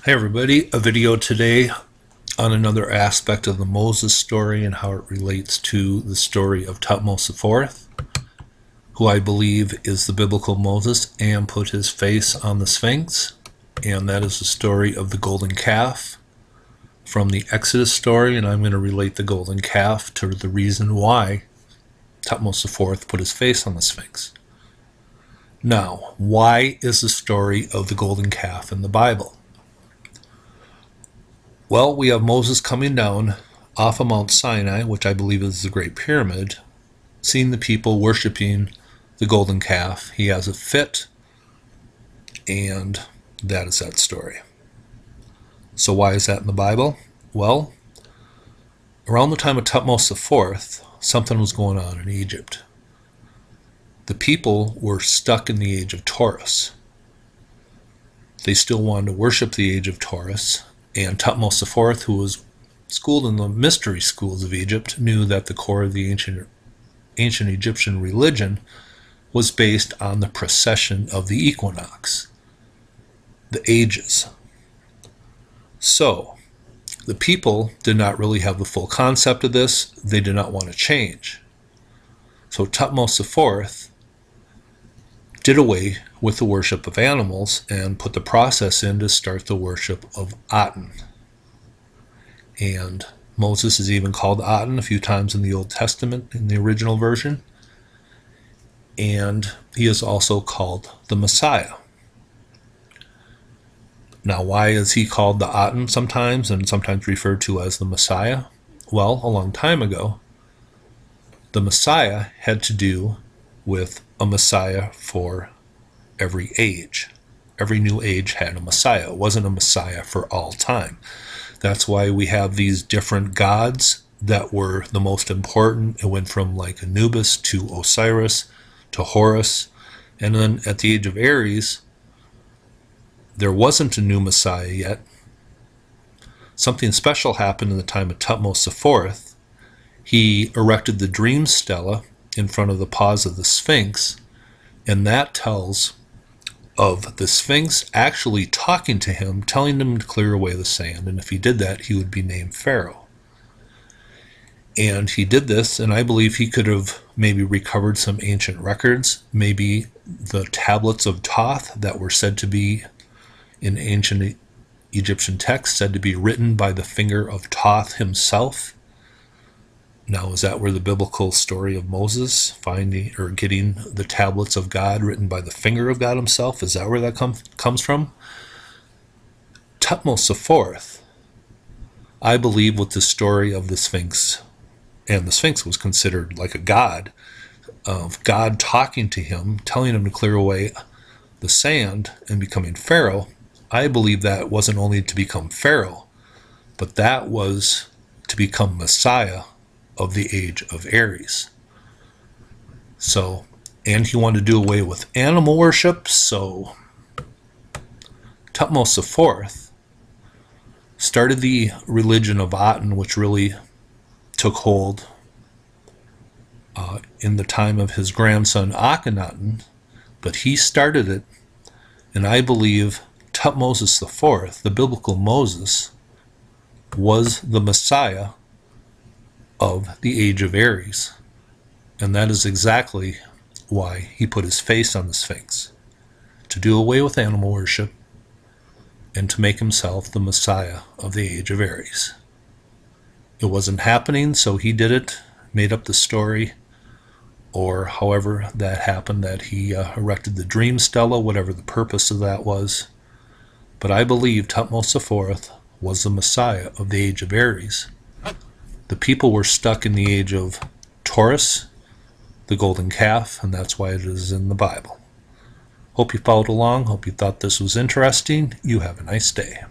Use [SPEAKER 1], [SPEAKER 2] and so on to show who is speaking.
[SPEAKER 1] Hey everybody, a video today on another aspect of the Moses story and how it relates to the story of Thutmose IV, who I believe is the biblical Moses and put his face on the Sphinx, and that is the story of the golden calf from the Exodus story, and I'm going to relate the golden calf to the reason why Thutmose IV put his face on the Sphinx. Now, why is the story of the golden calf in the Bible? Well, we have Moses coming down off of Mount Sinai, which I believe is the Great Pyramid, seeing the people worshiping the golden calf. He has a fit, and that is that story. So why is that in the Bible? Well, around the time of Thutmose IV, something was going on in Egypt. The people were stuck in the age of Taurus. They still wanted to worship the age of Taurus, and Thutmose IV, who was schooled in the mystery schools of Egypt, knew that the core of the ancient Egyptian religion was based on the precession of the equinox, the ages. So, the people did not really have the full concept of this. They did not want to change. So Thutmose IV did away with the worship of animals and put the process in to start the worship of Aten. And Moses is even called Aten a few times in the Old Testament in the original version. And he is also called the Messiah. Now, why is he called the Aten sometimes and sometimes referred to as the Messiah? Well, a long time ago, the Messiah had to do with a Messiah for every age. Every new age had a Messiah. It wasn't a Messiah for all time. That's why we have these different gods that were the most important. It went from like Anubis to Osiris to Horus. And then at the age of Aries, there wasn't a new Messiah yet. Something special happened in the time of Thutmose IV. He erected the dream stela in front of the paws of the Sphinx, and that tells of the Sphinx actually talking to him, telling him to clear away the sand, and if he did that, he would be named Pharaoh. And he did this, and I believe he could have maybe recovered some ancient records, maybe the tablets of Thoth that were said to be in ancient Egyptian texts, said to be written by the finger of Thoth himself. Now, is that where the biblical story of Moses finding or getting the tablets of God written by the finger of God himself, is that where that comes from? Thutmose IV, I believe, with the story of the Sphinx, and the Sphinx was considered like a god, of God talking to him, telling him to clear away the sand and becoming Pharaoh. I believe that wasn't only to become Pharaoh, but that was to become Messiah of the age of Aries. So, and he wanted to do away with animal worship, so Thutmose IV started the religion of Aten, which really took hold in the time of his grandson Akhenaten, but he started it, and I believe Thutmose IV, the biblical Moses, was the Messiah of the age of Aries. And that is exactly why he put his face on the Sphinx, to do away with animal worship and to make himself the Messiah of the age of Aries. It wasn't happening, so he did it, made up the story, or however that happened, that he erected the dream stela, whatever the purpose of that was. But I believe Thutmose IV was the Messiah of the age of Aries. The people were stuck in the age of Taurus, the golden calf, and that's why it is in the Bible. Hope you followed along. Hope you thought this was interesting. You have a nice day.